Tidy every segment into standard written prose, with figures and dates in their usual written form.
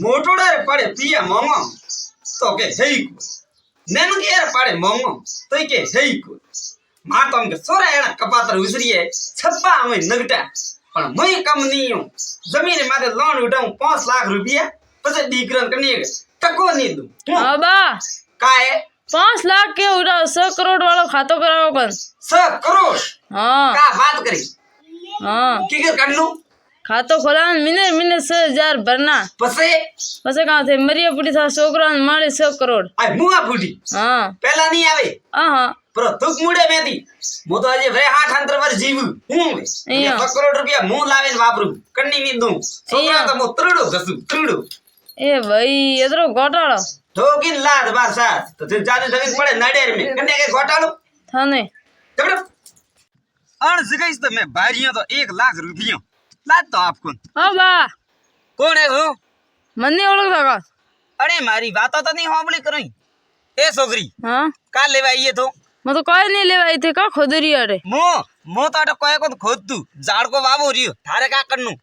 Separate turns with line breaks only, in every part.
મોટોડે પડે પિયા મોમો તો કે થઈ નેન કે પડે મોમો તો કે થઈ માં તો કે સોરા એના કપાતર ઉસરીએ છપ્પા અમે નગટા પણ મય કમ નહીં જમીન માથે લોન ઉઠાઉં 5 લાખ રૂપિયા પછી દીકરાને કની ટકો નહીં દઉં
હા બા
કાય
5 લાખ के उड़ा 100 करोड़ वाला खातो कराओ कन
100 करोड़
हाँ
का बात करी
हाँ
की कर करनु
खातो खोला मिने मिने 100,000 भरना
पसे
कहाँ थे मरिया पुटी था छोकरा मारे 100 करोड़
आ मुआ फूटी
हाँ
पहला नहीं आवे
हाँ
पर तुक मुड़े में थी मु तो अजे वे 8 अंतर वर जीव हूं 100 करोड़ रुपया मु लावे वापरू कन्नी नहीं दूं छोकरा तो मु त्रुडो घसू त्रुडो
ए भाई इधरो घोटालो
ठोकिन लाद बार साथ तो फिर जाने जमीन पड़े नडेर में कन्ने के घोटालो
थाने
तबड़ अण जगह तो मैं भारियों तो 1 लाख रुपया लाद तो आपको
हाँ बा
कौन है वो
मन नहीं ओळखता का
अरे मारी बात तो नहीं होबली करई ए छोकरी
हाँ
का लेवा आइए तो
मैं तो कोई नहीं लेवा आई थे का खोदरी अरे
मो तो कोई को खोद तू झाड़ को बाबू रियो थारे का करनु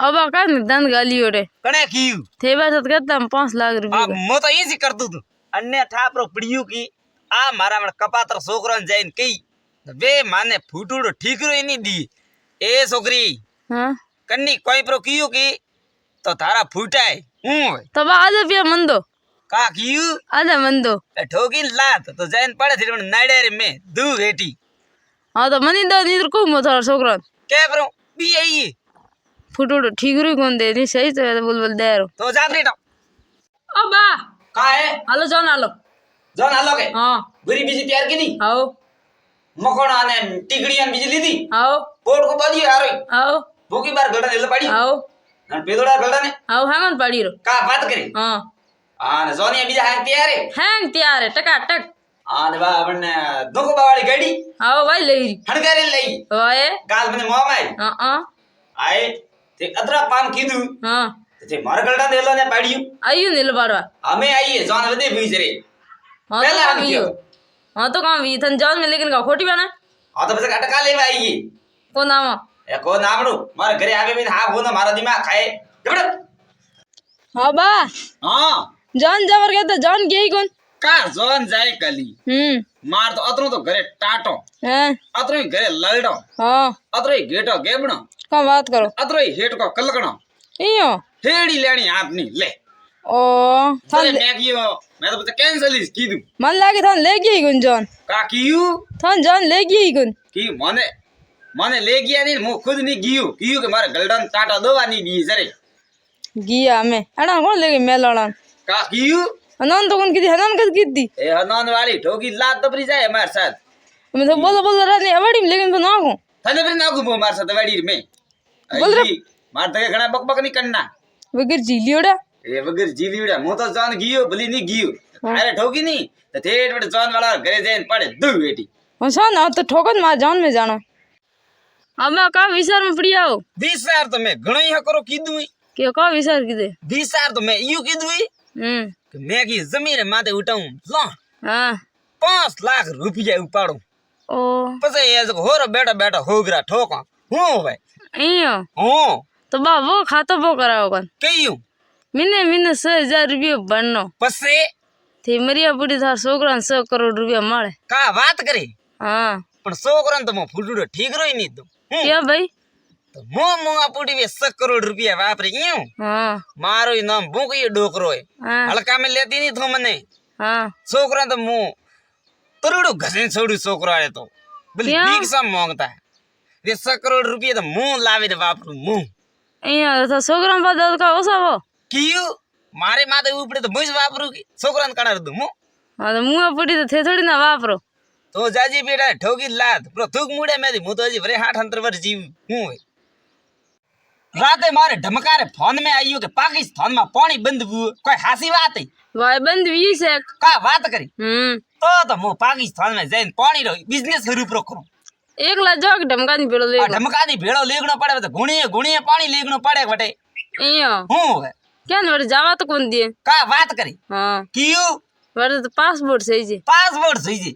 अब का निदान गाली ओरे
कने की
थे बात कहता 5 लाख रुपया
अब मो तो इसी कर तू अन्य ठापरो पड़ियो की आ मारा मन कपातर छोकरन जाइन कई वे माने फूटूड़ो ठीकरो ही नहीं दी ए छोकरी
हाँ
कन्नी कोई प्रो कियो की तो थारा फूटाए हूं
तो बा आधे पिया मन दो
का कियो
आधे मन दो
ठोकिन लात तो जाइन पड़े थे नडेर में दू बेटी
हाँ तो मनी दो नीर को मो थारा छोकरा
के प्रो बी आई
फुटुड़ो ठीक रू कौन दे नहीं सही तो बुलबुल दे रो
तो जा रे
ओ बा
का है
हालो जान हालो
जन हालो के
हाँ
बुरी बीजी तैयार की दी
आओ
मकोना ने टिकड़ियां बिजली दी
आओ
पोट को बाजी आ रही
आओ
भूखी बार गलडा नेल पाड़ी
आओ
न पेदोड़ा गलडा ने
आओ हैंगन पाड़ी रो
का बात करे
हाँ
आने जोनी बीजा है तैयार है
हैंग तैयार है टका टक
आने बा अपने दोको बावाली गाड़ी
आओ भाई ले
हड़कारे लई
ओए
गाल मने मोह में
हाँ हाँ
आए ते अदरा पान कीदू
हाँ
ते मार गलडा नेलो ने पाड़ियो
आयु नील बाड़वा
हमें आइए जोन वदे बीजरे
हाँ
पहला
तो
हम कियो
हाँ तो कहाँ भी थन जान में लेकिन का खोटी बना
आ तो बस अटका लेवा आइए
को नाम
ए को नामड़ो मार घरे आवे में हा हो ना मारा दिमाग खाए जबड़
हाँ बा
हां
जान जबर कहता जान गई कौन
का जोन जाए कली मार तो अतरो तो घरे टाटो
हैं
अतरो ही घरे ललडो
हाँ
अतरो ही गेटो गेबणो
का बात करो
अतरो ही हेट को कलकणो
इयो
हेड़ी लेनी हाथ नहीं ले
ओ
थाने
थन
मैं कियो मैं तो बता कैंसिल ही कीदू
मन लागे थन ले गई कौन जान
का कियो
थन जान ले गई कौन
की माने माने ले गया नहीं मु खुद नहीं कियो के मारे गलडन टाटा दोवा नहीं दी जरे
गिया में अड़ा कौन ले गई मेलड़ा
का कियो
अनंत तो कौन की हनन कद की दी
ए हनन वाली ठोकी लात तपरी जाए हमारे साथ
मैं तो बोल रहा नहीं अवाड़ी में लेकिन तो ना हूं
थाने फिर ना घूमो हमारे साथ वाड़ी में
बोल रहा
मार तक घणा बकबक नहीं करना
वगर जीलियोड़ा
ए वगर जीलीड़ा मु तो जान गियो भली नहीं गियो अरे ठोकी नहीं तो थेट बट जान वाला घरे जाइन पड़े दू बेटी
अच्छा ना तो ठोकन मार जान में जाना अब मैं का विचार में पड़ी आओ
20 साल तो मैं घणो ही करो कीदू
के का विचार की दे
20 साल तो मैं यू कीदू कि मैं की जमीन माथे उठाऊं लो
हां
5 लाख रुपया उपाड़ू
ओ
पसे ये जो होरो बेटा बेटा होगरा ठोका हूं भाई
इयो
हूं
तो बा वो खातो वो कराओ कन
कईयो
मिने मिने 100,000 रुपया बननो
पसे
थी मरिया बुढ़ी था छोकरा 100 करोड़ रुपया मारे
का बात करे
हाँ
पण छोकरन तो मो फुटुडो ठीक रोई नहीं तो
क्या भाई
तो मो मुआ पुडी वे 100 करोड़ रुपया वापरे यूं
हाँ
मारो ही नाम बुक ये डोकरो है
हाँ
हल्का में लेती नहीं थो मने
हाँ
छोकरा तो मु तरुडो घसे छोड़ू छोकरा है तो बली
क्या?
भीख सा मांगता है वे 100 करोड़ रुपया तो मु लावे दे वापरू मु
इयो तो छोकरा बाद का ओसा वो
कियो मारे माथे ऊपरे तो मुझ वापरू की छोकरान कणा दू मु
हाँ तो मुँह पड़ी तो थे थोड़ी ना वापरो
तो जाजी बेटा ठोकी लात प्रो थूक मुड़े में मु तो जी भरे 8 अंतर वर जीव हूं राते मारे ढमकारे फोन में आइयो के पाकिस्तान में पानी बंद हुआ कोई हासी बात है
भाई बंद भी से
का बात करी तो मु पाकिस्तान में जाइन पानी रो बिजनेस शुरू प्रो करूं
एक ला जोक ढमका नहीं पेड़ो ले
ढमका दी भेड़ो लेगनो पड़े तो गुणिए गुणिए पानी लेगनो पड़े बटे
इयो
हूं
क्या न जावा तो कौन दिए
का बात करी
हाँ
कियो
वर तो पासपोर्ट सही जी
पासपोर्ट सही जी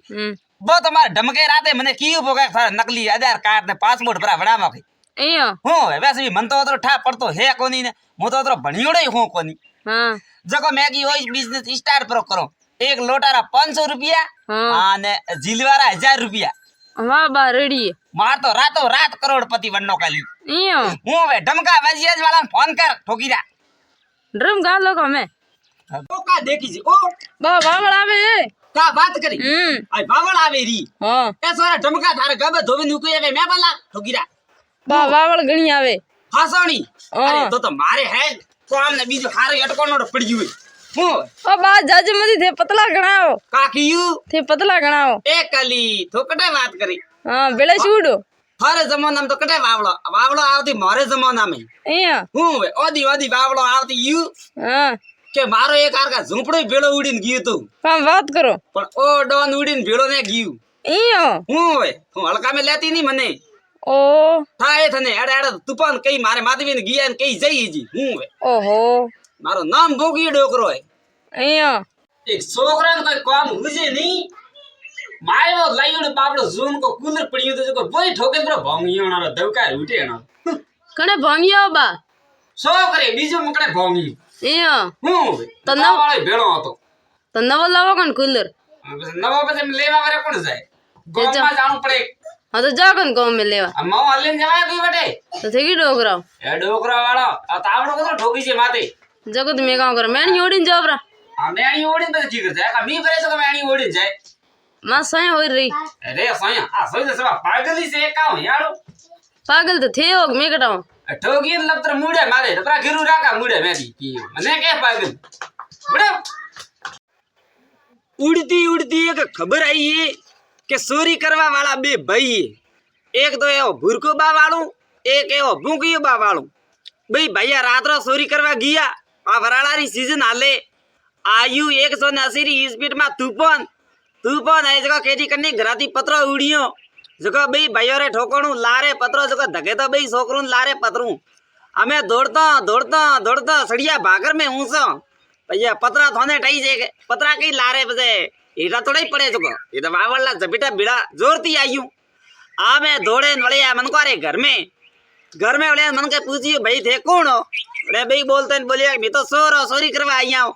वो तुम्हारे ढमके राते मने कियो बोगा था नकली आधार कार्ड ने पासपोर्ट भरा बड़ा मके
इयो
हूं वैसे भी मन तो उधर ठा पड़तो है कोनी ने मु तो उधर भणियोड़े हूं कोनी
हाँ
जको मैगी होई बिजनेस स्टार्ट पर करो एक लोटारा 500 रुपया
हाँ
અને જીલવારા 1000 રૂપિયા
वाह बा रेडी
मार तो रातो रात करोड़पति बननो काली
इयो
હું હવે ઢમકા વાજીએજ વાળાને ફોન કર ઠોકી જા
ड्रम गा लो का मैं
ઓ કા દેખી છે ઓ
बा बावड़ आवे
કા વાત કરી આ બાવળ આવે રી
हाँ
એ સોરા ઢમકા તારે ગબે ધોવી નુકઈ આવે મે બલા ઠોકીરા
बा बावड़ गणी आवे
હાસણી
હા.
અરે તો મારે હે તો આમને બીજો હારે અટકોનો પડી ગયું હું
ओ बा जज मदी थे पतला गणाओ
કાકીયું
थे पतला गणाओ
એ કલી તો કટે વાત કરી
हाँ बेले छूडो
હારે જમાનામાં તો કટે વાવળો વાવળો આવતી મારે જમાનામાં
इया
હું હવે ઓદી ઓદી વાવળો આવતી યુ
हाँ
કે મારો એક આરકા ઝૂંપડો ભેળો ઉડીને ગયું તું
काम बात करो
પણ ઓ ડોન ઉડીને ભેળો ને ગયું
इयो
હું હવે હું હલકામે લેતી નહીં મને
ओ
થાય તને એડે એડે તુફાન કઈ મારે માધવીને ગયા ને કઈ જઈ જી હું હવે
ओहो
મારો નામ ભોગી ડોકરો હે
इया
એક છોકરાને કઈ કામ હુજે નહીં માયો લાઈનો બાબડો ઝૂન કો કુલર પડ્યું તો જો બોય ઠોકે પર ભોંગીઓનો દવકા ઉઠેનો
कने भांगियो बा
છોકરે બીજો મકડે ભોંગી
इया
હું હવે
તો
તો
નવ-
વાળો ભેળો હતો
तो नवो लावो कन कूलर
પછી નવા પછી લેવા વારે કોણ જાય ગામમાં જાણું પડે
हाँ तो जा कन गाँव में लेवा
આ માવ હલીને જવાય કઈ વટે
तो थे की डोगराओ
એ ડોકરા વાળો આ તાવડો કતો ઠોકી છે માથે
जगत में गाँव करो मैंने ओडिन जाबरा
આ મેણી ઓડીને પછી ઠીક છે આ મી ભરે તો મેણી ઓડીને જાય
मां सही हो रही
અરે સોયા આ સોય તો સવા પાગલી છે કાવ યાડો
पागल तो थे हो मैं कटाऊं
ઠોકી ને લપત્ર મુડે મારે તપરા ઘીરું રાખા મુડે મેથી કી મને કે પાગલ બડે ઉડતી ઉડતી એક ખબર આવી કે ચોરી કરવા વાળા બે ભાઈ એક તો એવો ભૂરકો બા વાળું એક એવો ભૂંકિયો બા વાળું બે ભૈયા રાત્રો ચોરી કરવા ગયા આ વરાળાની સીઝન હાલે આયુ 180 ની સ્પીડ માં તુફાન તુફાન આઈ જગા કેટી કની ઘરાતી પત્રો ઉડ્યો જગા બે ભાઈઓ રે ઠોકણું લારે પત્રો જગા ધકે તો બે છોકરું લારે પતરું અમે દોડતા દોડતા દોડતા સડિયા ભાગર में ઊંસો भैया पतरा थोने टाई जे पतरा कई लारे बजे एटा तो नहीं पड़े जको ये तो वावला जबीटा बिड़ा जोरती आयू आ मैं दौड़े वळे मन को अरे घर में वळे मन के पूछियो भाई थे कौन हो अरे भाई बोलते ने बोलिया मैं तो सोरी करवा आई हूं